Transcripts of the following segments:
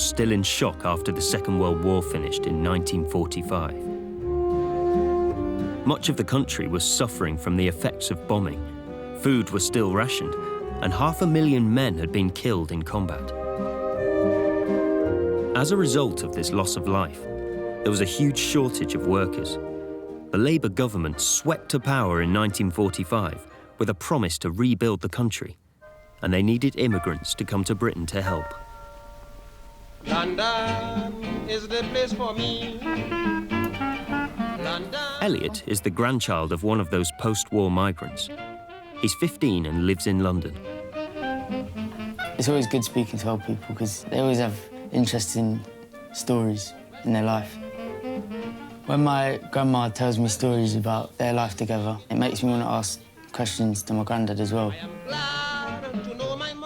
still in shock after the Second World War finished in 1945. Much of the country was suffering from the effects of bombing. Food was still rationed, and 500,000 men had been killed in combat. As a result of this loss of life, there was a huge shortage of workers. The Labour government swept to power in 1945 with a promise to rebuild the country, and they needed immigrants to come to Britain to help. London is the place for me. London. Elliot is the grandchild of one of those post-war migrants. He's 15 and lives in London. It's always good speaking to old people because they always have interesting stories in their life. When my grandma tells me stories about their life together, it makes me want to ask questions to my granddad as well.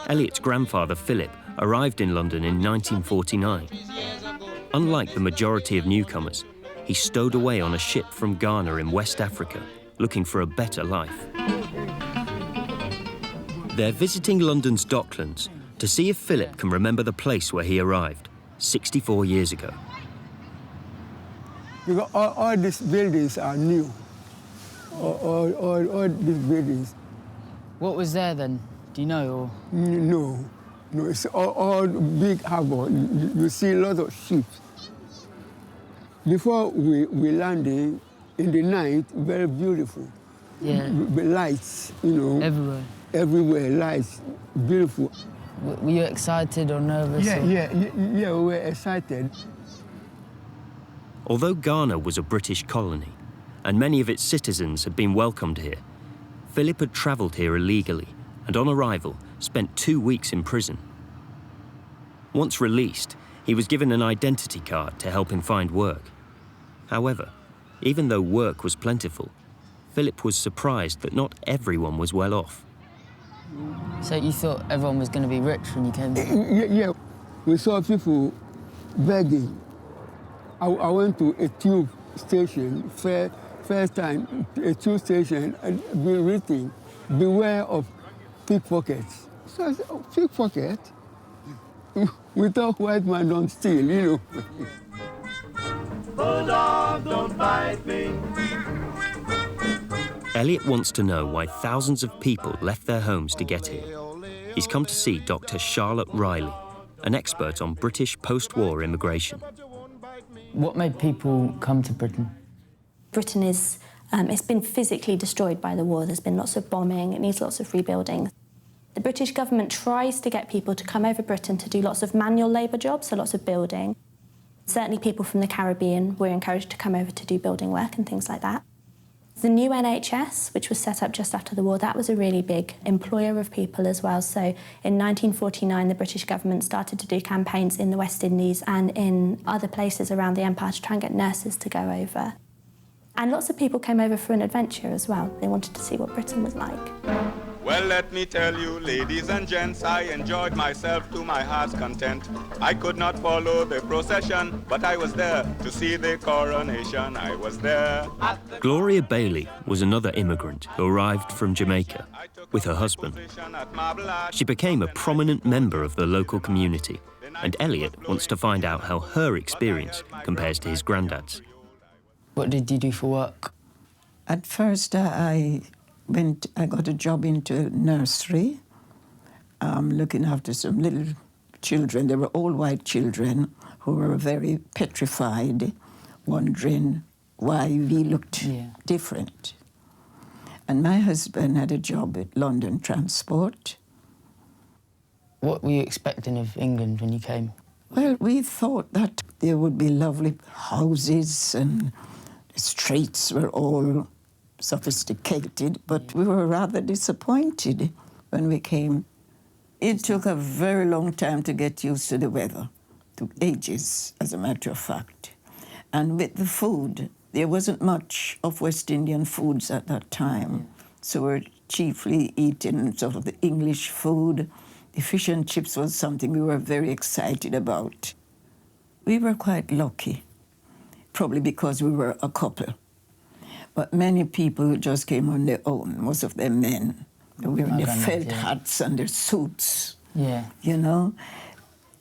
Elliot's grandfather, Philip, arrived in London in 1949. Unlike the majority of newcomers, he stowed away on a ship from Ghana in West Africa, looking for a better life. They're visiting London's Docklands to see if Philip can remember the place where he arrived 64 years ago. Because all these buildings are new. All these buildings. What was there then? Do you know? Or? No, it's all big harbor. You see a lot of ships. Before we landed in the night, very beautiful. Yeah. The lights, you know. Everywhere. Everywhere, lights, beautiful. Were you excited or nervous? Yeah, we were excited. Although Ghana was a British colony, and many of its citizens had been welcomed here, Philip had travelled here illegally, and on arrival, spent 2 weeks in prison. Once released, he was given an identity card to help him find work. However, even though work was plentiful, Philip was surprised that not everyone was well off. So you thought everyone was going to be rich when you came here? Yeah, we saw people begging. I went to a tube station, first time, a tube station, and be written, beware of pickpockets. So I said, oh, pickpocket? We thought white man don't steal, you know. Hold on, don't bite me. Elliot wants to know why thousands of people left their homes to get here. He's come to see Dr. Charlotte Riley, an expert on British post-war immigration. What made people come to Britain? Britain is, it's been physically destroyed by the war. There's been lots of bombing, it needs lots of rebuilding. The British government tries to get people to come over Britain to do lots of manual labour jobs, so lots of building. Certainly people from the Caribbean were encouraged to come over to do building work and things like that. The new NHS, which was set up just after the war, that was a really big employer of people as well. So in 1949, the British government started to do campaigns in the West Indies and in other places around the empire to try and get nurses to go over. And lots of people came over for an adventure as well. They wanted to see what Britain was like. Well, let me tell you, ladies and gents, I enjoyed myself to my heart's content. I could not follow the procession, but I was there to see the coronation. I was there. Gloria Bailey was another immigrant who arrived from Jamaica with her husband. She became a prominent member of the local community, and Elliot wants to find out how her experience compares to his granddad's. What did you do for work? At first, I got a job into nursery, looking after some little children. They were all white children who were very petrified, wondering why we looked different. And my husband had a job at London Transport. What were you expecting of England when you came? Well, we thought that there would be lovely houses and the streets were all sophisticated, but we were rather disappointed when we came. It took a very long time to get used to the weather. It took ages, as a matter of fact. And with the food, there wasn't much of West Indian foods at that time. So we're chiefly eating sort of the English food. The fish and chips was something we were very excited about. We were quite lucky, probably because we were a couple. But many people just came on their own, most of them men. They were wearing their felt hats and their suits, you know.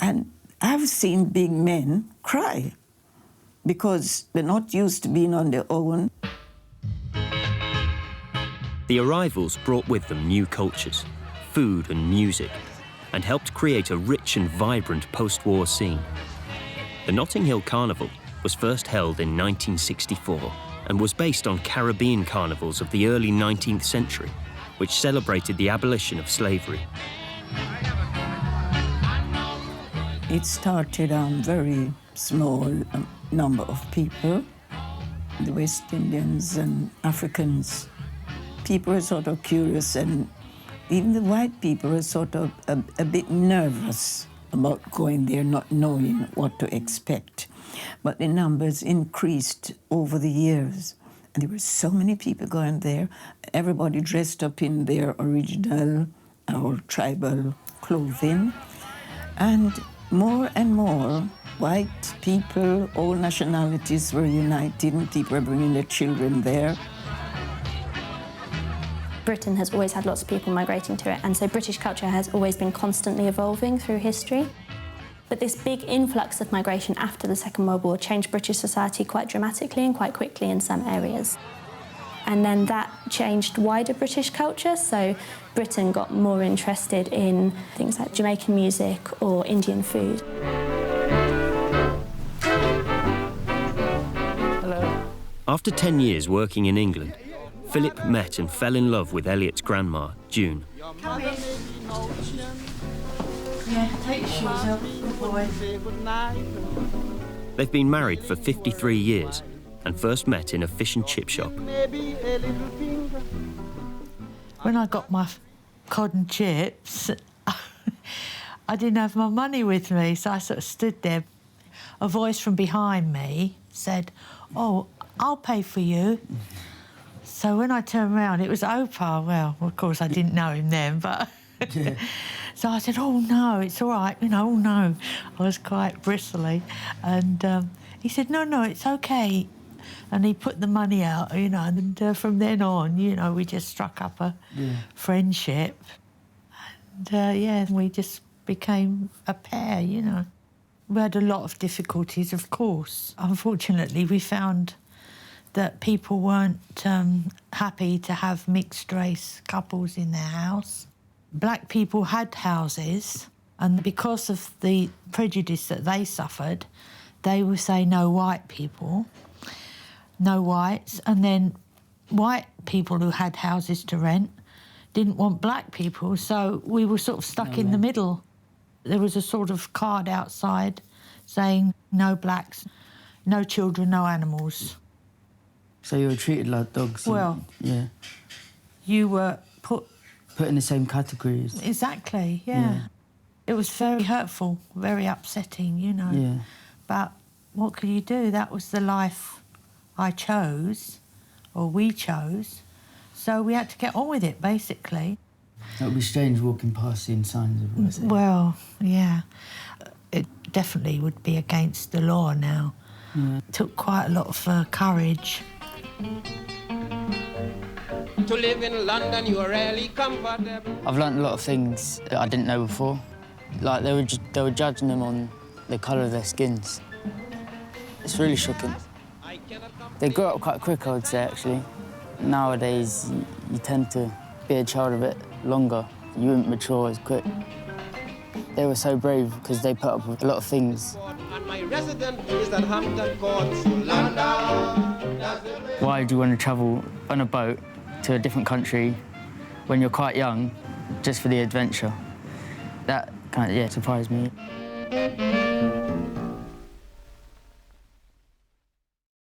And I've seen big men cry because they're not used to being on their own. The arrivals brought with them new cultures, food and music, and helped create a rich and vibrant post-war scene. The Notting Hill Carnival was first held in 1964 and was based on Caribbean carnivals of the early 19th century, which celebrated the abolition of slavery. It started on very small number of people, the West Indians and Africans. People were sort of curious, and even the white people were sort of a bit nervous about going there, not knowing what to expect. But the numbers increased over the years. And there were so many people going there, everybody dressed up in their original or tribal clothing. And more white people, all nationalities were united, and people were bringing their children there. Britain has always had lots of people migrating to it, and so British culture has always been constantly evolving through history. But this big influx of migration after the Second World War changed British society quite dramatically and quite quickly in some areas. And then that changed wider British culture, so Britain got more interested in things like Jamaican music or Indian food. Hello. After 10 years working in England, Philip met and fell in love with Elliot's grandma, June. Come in. Yeah, take your shoes off, good boy. They've been married for 53 years and first met in a fish and chip shop. When I got my cod and chips, I didn't have my money with me, so I sort of stood there. A voice from behind me said, "Oh, I'll pay for you." So when I turned around, it was Opa. Well, of course, I didn't know him then, but... Yeah. So I said, "Oh, no, it's all right, you know, oh, no." I was quite bristly. And he said, "No, it's OK." And he put the money out, you know, and from then on, you know, we just struck up a friendship. And, yeah, we just became a pair, you know. We had a lot of difficulties, of course. Unfortunately, we found that people weren't happy to have mixed-race couples in their house. Black people had houses, and because of the prejudice that they suffered, they would say no white people, no whites, and then white people who had houses to rent didn't want black people, so we were sort of stuck in the middle. There was a sort of card outside saying no blacks, no children, no animals. So you were treated like dogs? Well, yeah. You were put in the same categories. Exactly, yeah. It was very hurtful, very upsetting, you know. Yeah. But what could you do? That was the life I chose, or we chose. So we had to get on with it, basically. It would be strange walking past seeing signs of what I said. Well, yeah. It definitely would be against the law now. Yeah. It took quite a lot of courage. To live in London, you are really comfortable. I've learnt a lot of things that I didn't know before. Like, they were judging them on the colour of their skins. It's really shocking. They grow up quite quick, I would say, actually. Nowadays, you tend to be a child a bit longer. You wouldn't mature as quick. They were so brave because they put up with a lot of things. And my resident is at Hampton Court, London. Why do you want to travel on a boat to a different country when you're quite young, just for the adventure? That kind of, surprised me.